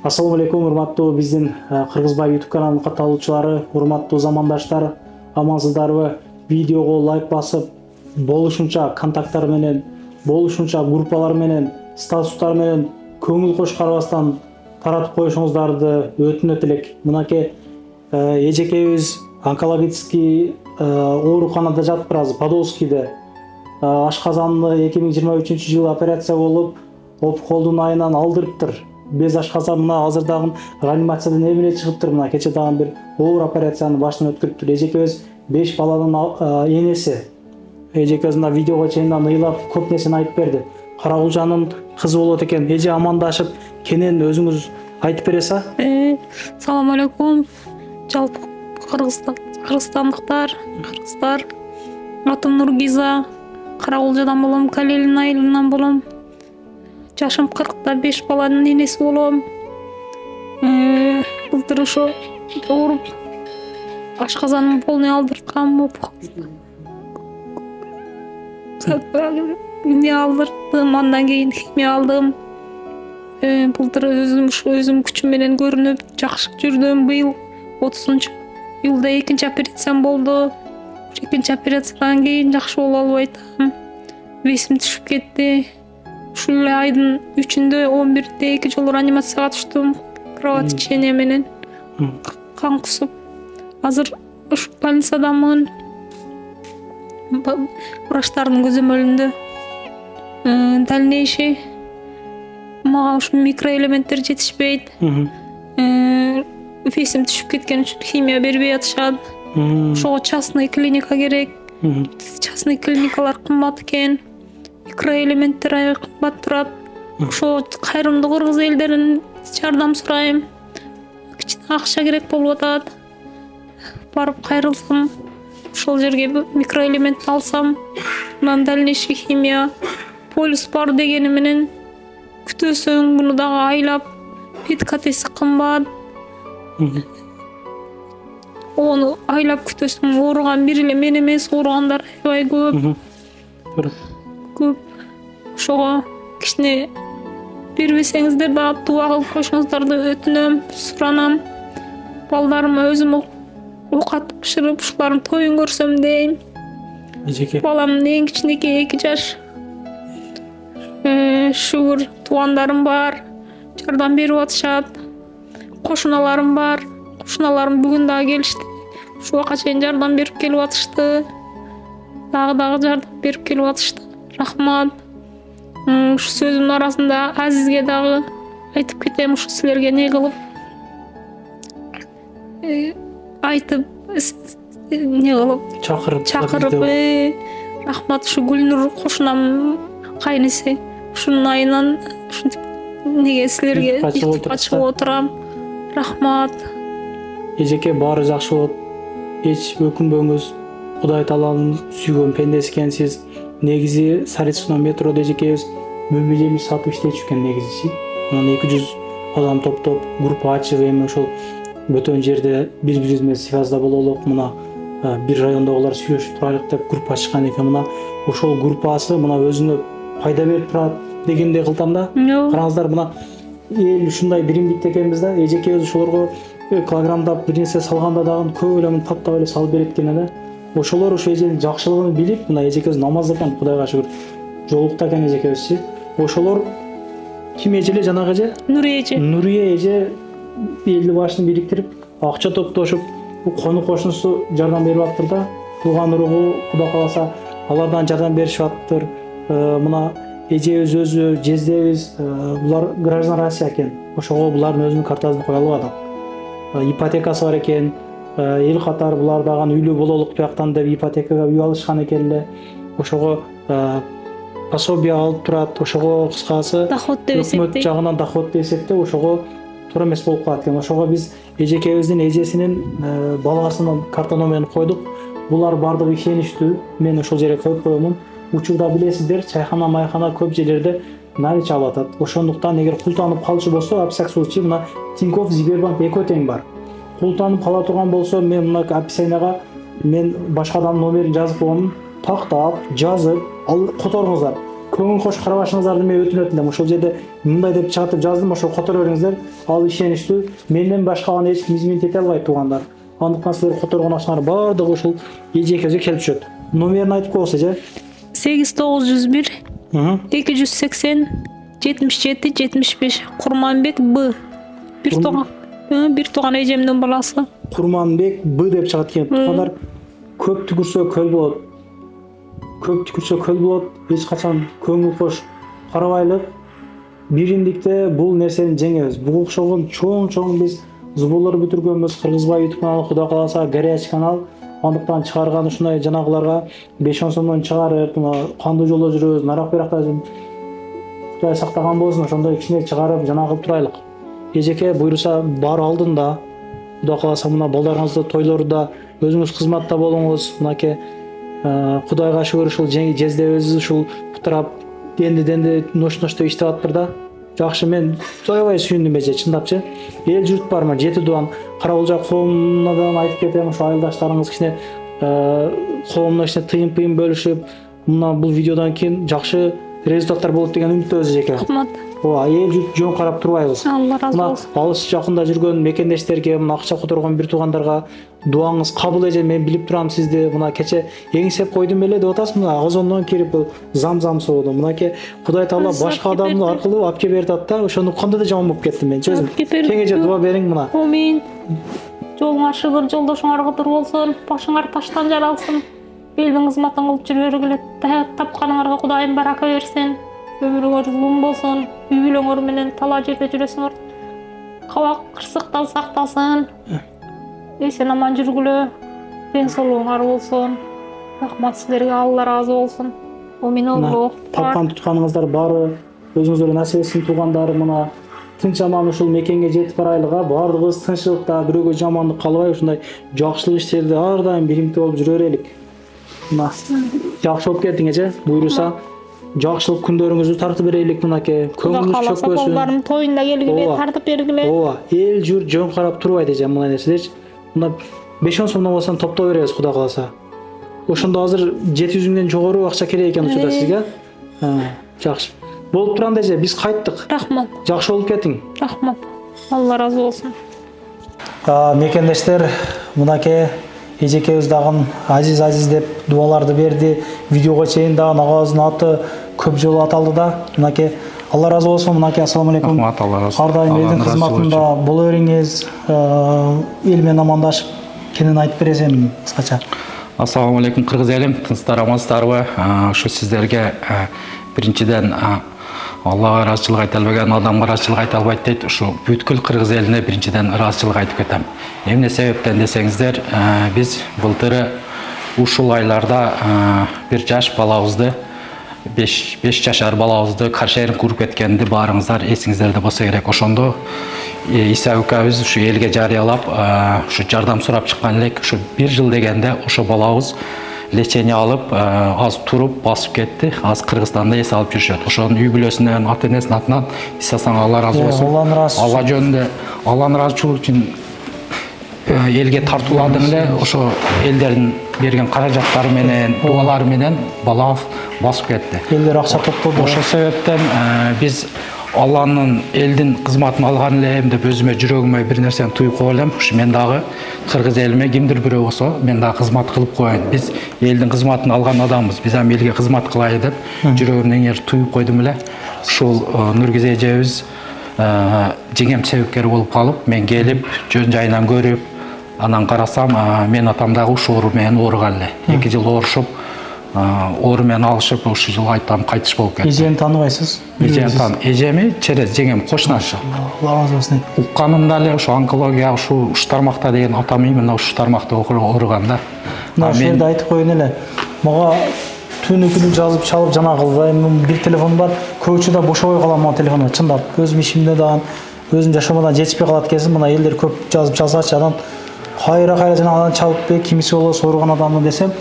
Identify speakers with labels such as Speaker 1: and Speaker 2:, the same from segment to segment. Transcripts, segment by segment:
Speaker 1: Ассаламу алейкум, урматтуу биздин Кыргызбай YouTube каналынын катталуучулары, урматтуу замандаштар, амансыздарбы? Видеого лайк басып, болушунча контакттар менен, болушунча группалар менен, статустар менен көңүл кош карабастан таратып коюшуңуздарды өтүнөт элек. Мынакей эжекебиз онкологический ооруканада жатып азыр Подольскийде. Ашказанды 2023-жылы операция болуп, колдун айынан алдырыптыр. Без ашказан мына азыр дагы реанимациядан эмне чыгыптыр. Мына кече дагы бир оор операцияны башынан өткөрүптүр. Эжекебиз 5 баланын энеси. Эжекебиз мына видеого чейин ыйлап көп нерсени айтып берди. Карагулжанын кызы болот экен. Эже амандашып, кенен өзүңүз айтып бересиз.
Speaker 2: Салам алейкум. Жалпы кыргызстандыктар, кыргыздар. Атым Нургиза. Карагулжадан болом, Калелин айылынан болом. Жашым 40-та 5 баланын энеси болом. Былтыр ошо ооруп ашказанын полный алдырткам. Не алдырдым, андан кийин химия алдым. Былтыр өзүм күчүм менен көрүнүп жакшы жүрдүм. Быйыл 30-июлда экинчи операциям болду. Экинчи операциядан кийин жакшы боло албай атам. Весим түшүп кетти. Ушул айдын 3-үндө 11-де 2 жолу реанимацияга түштүм. Кровотечение менен кан кусуп. Азыр ушу больницадамын. Врачтардын көзөмөлүндө. Дальнейший мага ушу микроэлементтер жетишпейт. Весим түшүп кеткен үчүн химия бербей атышат. Ошого частный клиника керек. Частный клиникалар кымбат экен. Микроэлементтер аябай кымбат турат. Ошо кайрымдуу кыргыз элдеринен жардам сурайм. Кичине акча керек болуп атат. Барып кайрылсам, ошол жерге микроэлемент алсам, анан дальнейший химия, полюс бар дегени менен күтөсөң, муну дагы айлап, петкатеси кымбат. Ону айлап күтөсөң, ооруган бир эле мен эмес, ооругандар аябай көп. Көп. Ошого кичине бербесеңиздер дагы дуа кылып койшуңуздарды өтүнөм, суранам. Балдарыма өзүм оокат бышырып, ушулардын тоюн көрсөм дейм. Баламдын эң кичинекей 2 жаш. Шүгүр туугандарым бар, жардам берип атышат. Кошуналарым бар. Кошуналарым бүгүн дагы келишти. Ушул убакка чейин жардам берип келип атышты. Дагы жардам берип келип атышты. Рахмат. Ушу сөзүмдүн арасында Азизге дагы айтып кетем, ушу силерге не кылып айтып не кылып чакырып рахмат. Ушу Гүлнур кошунам кайнысы. Ушунун айынан ушинтип неге силерге илтипат чыгып отурам. Рахмат.
Speaker 1: Эжеке баары жакшы болот. Эч өкүнбөңүз. Кудай тааланын сүйгөн пендеси экенсиз. Негизи Сарыцкый метрода эжекебиз мөмелемиз сатып иштечү экен негизи. Анан 200 адам топтоп группа ачып эми ошол бөтөн жерде биз менен связда бололук. Мына бир райондогулар сүйлөшүп турайлык деп группа ачкан экен. Мына ошол группасы мына өзүнө пайда берип турат дегендей кылтам да. Караңыздар, мына эл ушундай биримдикте экенбиз да. Эжекебиз ошолорго килограммдап бир нерсе салганда дагы көп эле таптап эле салып берет экен да. Ошолор ошо эженин жакшылыгын билип, мына эжекебиз намаз экен, Кудайга шүгүр. Жолукта экен эжекебизчи. Ошолор ким эже эле жанагы эже? Нурия эже элди башын бириктирип, акча топтошуп, кону кошунусу жардам берип аттыр да. Тууган уругу Кудай кааласа алардан жардам беришип аттыр. Мына эжебиз өзү, жездебиз, булар граждан Россия экен. Ошого булардын өзүнүн картасын кое албадым. Ипотекасы бар экен. Эл катар булар дагы үйлүү бололук бияктан деп ипотекага үй алышкан экен эле. Ошого пособие алып турат. Ошого кыскасы
Speaker 2: доход деп эсептейт.
Speaker 1: Өкмөт жагынан доход деп эсептеп, ошого туура эмес болуп калат экен. Ошого биз эжекебиздин эжесинин баласынын карта номерин койдук. Булар бардыгы ишеничтүү. Мен ошол жерге коюп коемун. Учурда билесиздер, чайхана, майхана көп жерлерде налич алып атат. Ошондуктан эгер култанып калчу болсо, апсак случай мына Тинькофф, Сбербанк экөө тең бар. Култанып кала турган болсо, мен мына описанияга мен башка адамдын номерин жазып коемун. Тактап, жазып, ал которуңуздар. көңіл қош қарабашыңыздарды мен өтініп өтіндім. Ошол жерде мындай деп чыгатып жаздым, ошол которо бериңиздер. Ал ишеничтүү. Менден башка аны эч ким измент эте албайт туугандар. Андыктан силер которгон акчалар бардыгы ушул эжекебизге келип түшөт. Номерин айтып коесуз, же?
Speaker 2: 8901 280 77 75 Курманбек Б. Бир тууган эжемдин баласы.
Speaker 1: Курманбек Б деп чыгат экен. Туугандар көп түкүрсө көл болот. Көп түкүрсө көл болот. Эч качан көңүл кош карабайлык. Бириндикте бул нерсени жеңебиз. Буга окшогон чоң биз зуболор бүтүргөнбүз. Кыргызбай YouTube каналы, Кудай кааласа, горячий канал. Андыктан чыгарган ушундай жанагыларга 5-10 сомдон чыгарып, кандуу жолдо жүрөбүз, нарак биракта Кудай сактаган болсун, ошондой кичине чыгарып жанагы кылып турайлык. Эжеке буйруса бар алдында, Кудай кааласа мына балдарыңызды тойлордо өзүңүз кызматта болуңуз. Мынакей Кудайга шүгүр ушул жездебиз ушул бутурап денди нош-ноштоп иштеп атыптыр да. Жакшы, мен аябай сүйүндүм эже, чындапчы. Эл журт бармы? 7 дуан Карабулжа коомунадан айтып кетем, ошо айылдаштарыңыз кичине коомуна кичине тыйын бөлүшүп, мына бул видеодон кийин жакшы результаттар болот деген үмүттөбүз эжеке.
Speaker 2: Рахмат.
Speaker 1: Эл журт жөн карап турбайбыз.
Speaker 2: Алла разы болсун.
Speaker 1: Алыс жакында жүргөн мекендештерге, мына акча которгон бир туугандарга дуаңыз кабыл эже. Мен билип турам сизди. Мына кече эңсеп койдум эле деп атасыз. Мына озондон кирип зам соодум. Мынакей Кудай Таала башка адам аркылуу алып келип берди да. Ошону кандай да жаман болуп кеттим мен. Өзүм кеңеже дуа бериң мына.
Speaker 2: Амин. Жолуңар шыгыр, жолдошуңар кытыр болсун, башыңар таштан жаралсын. Элдин кызматын кылып жүрө бергиле. Тапканыңарга Кудайым барака берсин. Өмүрүңөр улуу болсун, үй бүлөңөр менен талаа жерде жүрөсүңөр. Кабак кырсыктан сактасын. Эсен аман жүргүлө. Ден соолугуңар болсун. Рахмат силерге, Алла разы болсун. Амин Аллах.
Speaker 1: Тапкан тутканыңыздар бары өзүңүзгө насип этсин туугандар. Мына тынч аман ушул мекенге жетип барайлыга, бардыгыбыз тынччылыкта, бирөөгө жамандык калбай ушундай жакшылык иштерди ар дайым биримдүү болуп жүрө берелик. Мына жакшы болуп кеттиң эже. Буйруса жакшылык күндөрүңүздү тартып берелик. Мынакей көңүлүңүз чөкпөсүн.
Speaker 2: Балдарым тоюнда келгиле, тартып бергиле.
Speaker 1: Ооба, эл журт жөн карап турбайт эже мына нерселерчи. Мына 5-10 сомдон болсо топтоо беребиз Кудай кааласа. Ошондо азыр 700 миңден жогору акча керек экен учурда сизге. Жакшы. Болуп турганда эже, биз кайттык.
Speaker 2: Рахмат.
Speaker 1: Жакшы болуп кеттиң.
Speaker 2: Рахмат. Алла разы болсун.
Speaker 1: Мекендештер, мынакей эжекебиз дагы азиз деп дуаларды берди. Видеого чейин дагы агабыздын аты көп жолу аталды да. Мынакей Алла разы болсун. Мынакей ассаламу алейкум.
Speaker 3: Рахмат, Алла разы.
Speaker 1: Ар дайым элдин кызматында боло бериңиз. Эл менен амандашып кенен айтып бересем кыскача.
Speaker 3: Ассаламу алейкум кыргыз элим, тынчтар амансыздарбы? Ушу сиздерге биринчиден Аллага ыраазычылык айта албаган адамга ыраазычылык айта албайт дейт. Ушу бүткүл кыргыз элине биринчиден ыраазычылык айтып кетем. Эмне себептен десеңиздер, биз былтыры ушул айларда бир жаш балабызды, 5 жашар балабызды каршерин куруп кеткенди баарыңыздар эсиңиздерде болсо керек. Ошондо Иса укабыз ушу элге жарыялап, ушу жардам сурап чыккан элек. Ушу 1 жыл дегенде ошо балабыз лечение алып, аз туруп басып кетти. Аз Кыргызстанда эс алып жүрүшөт. Ошонун үй бүлөсүнөн, ата-энесинин атынан Иса сага Алла разы болсун. Алла жөнүндө Алланын ыраазычылыгы үчүн элге тартууладың эле, ошо элдердин берген каражаттары менен, дуалары менен бала басып кетти.
Speaker 1: Элдер акча топтоду.
Speaker 3: Ошол себептен биз Алланын элдин кызматын алган элем деп өзүмө жүрөгүмө бир нерсени туюп коё элем. Ушу мен дагы кыргыз элиме кимдир бирөө болсо, мен дагы кызмат кылып коеюн. Биз элдин кызматын алган адамбыз. Биз ам элге кызмат кылайлы деп жүрөгүмдөн эңер туюп койдум эле. Ушул Нургиз эжебиз жеңем себепкер болуп калып, мен келип, жөн жайынан көрүп, анан карасам, мен атам дагы ушул оору менен ооруган эле. 2 жыл оорушуп, оору менен алышып, ушул жыл айтам кайтыш болуп кетти.
Speaker 1: Эжени тааныбайсыз?
Speaker 3: Эжеми Через жеңем кошунашы.
Speaker 1: Алла разы болсун.
Speaker 3: Укканымда эле ушу онкология, ушу тармакта деген атам именно ушу тармакта ооруган да.
Speaker 1: Мына жерде айтып коеюн эле. Мага түнү күнү жазып чалып жана кылбайм. Бир телефон бар. Көп учурда бошобой калам мына телефонго. Чындап, өзүм ишимде дагы, өзүм жашоомдон жетишпей калат кезим. Мына элдер көп жазып чалсачы, анан кайра жанагыдан чалып бе, кимиси болобу ооруган адамды десем,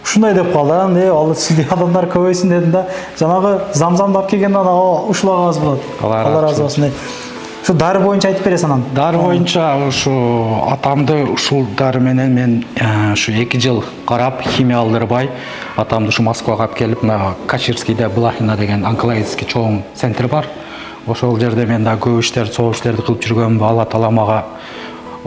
Speaker 1: ушундай деп калды. Ал сизде адамдар көбөйсүн дедим да. Жанагы замзамды алып келгенде ушул агабыз болот. Алла разы болсун. Şu дары боюнча айтып бересиң анан.
Speaker 3: Дары боюнча ушу атамды ушул дары менен мен ушу 2 жыл карап, химия алдырбай, атамды ушу Москвага алып келип, мына Качирскийде Блахина деген онкологический чоң центр бар. Ошол жерде мен да көп иштерди, сол иштерди кылып жүргөм. Алла таала мага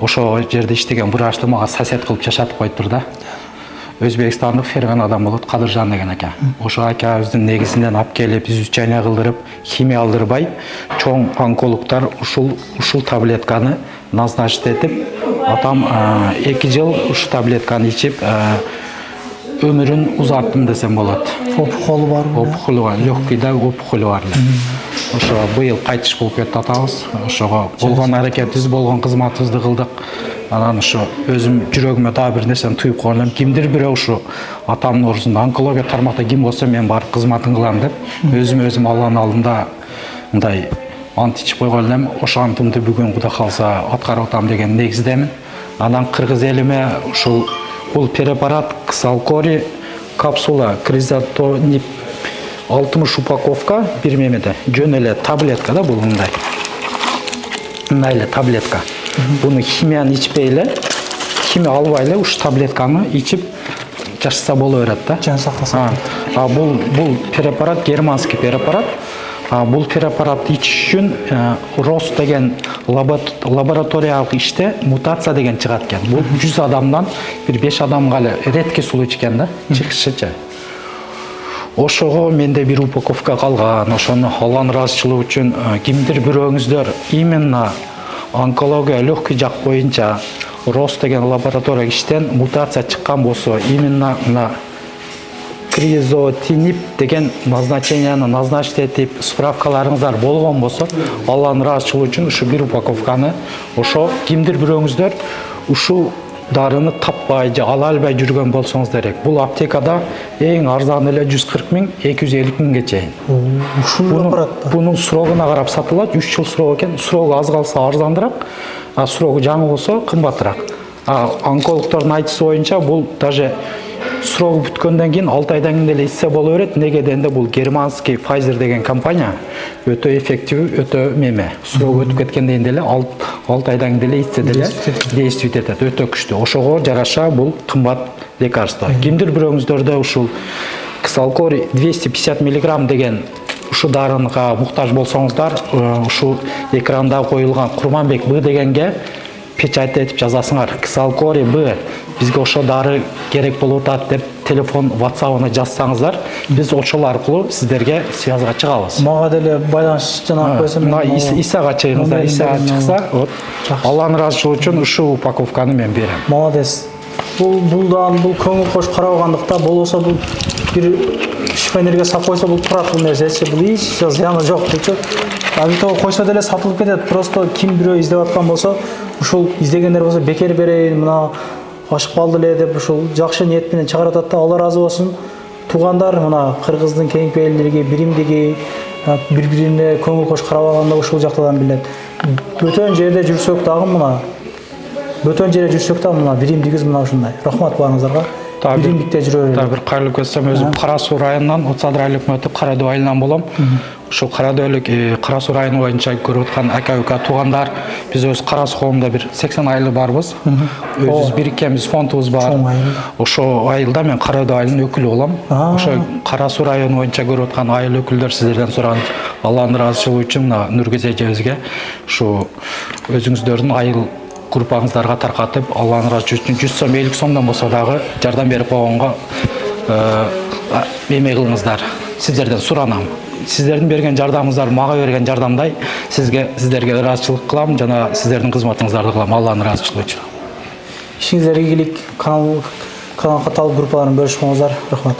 Speaker 3: ошо жерде иштеген врачты мага сосед кылып жашатып коюптур да. Өзбекстандык Ферганадан болот, Кадыржан деген ака. Ошо акабыздын негизинен алып келип, изучение кылдырып, химия алдырбай, чоң онкологдор ушул таблетканы назначить этип, атам 2 жыл ушу таблетканы ичип, өмүрүн узарттым десем болот.
Speaker 1: Опухолу барбы?
Speaker 3: Опухолу бар, легкийде опухолу бар. Ошо быйыл кайтыш болуп кетти атабыз. Ошого болгон аракетибиз, болгон кызматыбызды кылдык. Анан ошо өзүм жүрөгүмө дагы бир нерсени туюп койгон элем. Кимдир бирөө ушу атамдын ордунда онкология тармакта ким болсо мен барып кызматын кылам деп, өзүм Алланын алдында мындай ант ичип койгон элем. Ошо антымды бүгүн Кудай кааласа аткарып атам деген негиздемин. Анан кыргыз элиме ушул бул препарат Ксалкори капсула кризотонип 60 упаковка бир мемеде. Жөн эле таблетка да бул мындай. Мындай эле таблетка. Буну химияны ичпей эле, химия албай эле ушу таблетканы ичип жашаса боло берет да.
Speaker 1: Жан сактаса.
Speaker 3: Бул препарат германский препарат. Бул препаратты ичиш үчүн Рос деген лабораториялык иште мутация деген чыгат экен. Бул 100 адамдан бир 5 адамга эле редкий случай экен да, чыгышыча. Ошого менде бир упаковка калган. Ошону Алланын ыраазычылыгы үчүн кимдир бирөөңүздөр именно онкология легкий жак боюнча Рос деген лаборатория иштен мутация чыккан болсо, именно мына кризотонип деген назначенияны назначить этип справкаларыңыздар болгон болсо, Алланын ыраазычылыгы үчүн ушу бир упаковканы ошо кимдир бирөөңүздөр ушул дарыны таппай же ала албай жүргөн болсоңуз керек. Бул аптекада эң арзан эле 140 000, 250 000ге чейин.
Speaker 1: Ушул препаратта.
Speaker 3: Бунун срогуна карап сатылат. 3 жыл срок экен. Срогу аз калса арзандыраак, срогу жаңы болсо кымбатыраак. Онкологдордун айтысы боюнча бул даже срогу бүткөндөн кийин 6 айдан кийин эле ичсе боло берет. Неге дегенде бул германский Pfizer деген компания өтө эффектив, өтө меме. Срогу өтүп кеткенден деле 6 айдан кийин деле ичсе деле действует этет, өтө күчтүү. Ошого жараша бул кымбат лекарство. Кимдир бирөөңүздөрдө ушул Ксалкори 250 мг деген ушу дарынга муктаж болсоңуздар, ушу экранда коюлган Курманбек Б дегенге печать этип жазасыңар. Ксалкори Б бизге ошо дары керек болуп атат деп телефон WhatsApp-ына жазсаңыздар, биз ошол аркылуу сиздерге связга чыгабыз.
Speaker 1: Мага деле байланыш жана койсом,
Speaker 3: Исага чыгыңыздар, Исага чыкса, вот Алланын ыраазычылыгы үчүн ушул упаковканы мен берем.
Speaker 1: Молодец. Бул көңүл кош карабагандыкта болсо бул бир шифонерге сап койсо бул турат бул нерсечи, бул эч зыяны жок депчи. Абито койсо деле сатылып кетет. Просто ким бирөө издеп аткан болсо, ушул издегендер болсо бекер берейин, мына ашып калды эле деп ушул жакшы ниет менен чыгарып атат да. Алла ыраазы болсун. Туугандар мына кыргыздын кеңпи элдерге биримдиги, бири-бирине көңүл кош карабаганда ушул жактан билет. Бөтөн жерде жүрсөк дагы мына биримдигиз мына ушундай. Рахмат баарыңыздарга. Биримдикте жүрө берели.
Speaker 3: Бир кайрылып кетсем, өзүм Кара Суу районунан 30 айылык өтүп Кара Дөө айылынан болом. Ушул Кара Дөөлүк Кара Суу району боюнча көрүп аткан ака-ука туугандар, биз өз Кара Суу коомунда бир 80 айылы барбыз. Өзүбүз бириккенбиз, фондубуз бар. Ошо айылда мен Кара Дөө айылынын өкүлү болом. Ошо Кара Суу району боюнча көрүп аткан айыл өкүлдөр сиздерден сураган Алланын ыраазычылыгы үчүн мына Нургиз эжебизге ушу өзүңүздөрдүн айыл группаңыздарга таркатып, Алланын ыраазычылыгы үчүн 100 сом, 50 сомдон болсо дагы жардам берип койгонго эме кылыңыздар. Сиздерден суранам. Сиздердин берген жардамыңыздар мага берген жардамдай сиздерге ыраазычылык кылам жана сиздердин кызматыңыздарды кылам Алланын ыраазычылыгы үчүн.
Speaker 1: Ишиңизге ийгилик, канал каталык группаларын бөлүшкөнүңүздөр рахмат.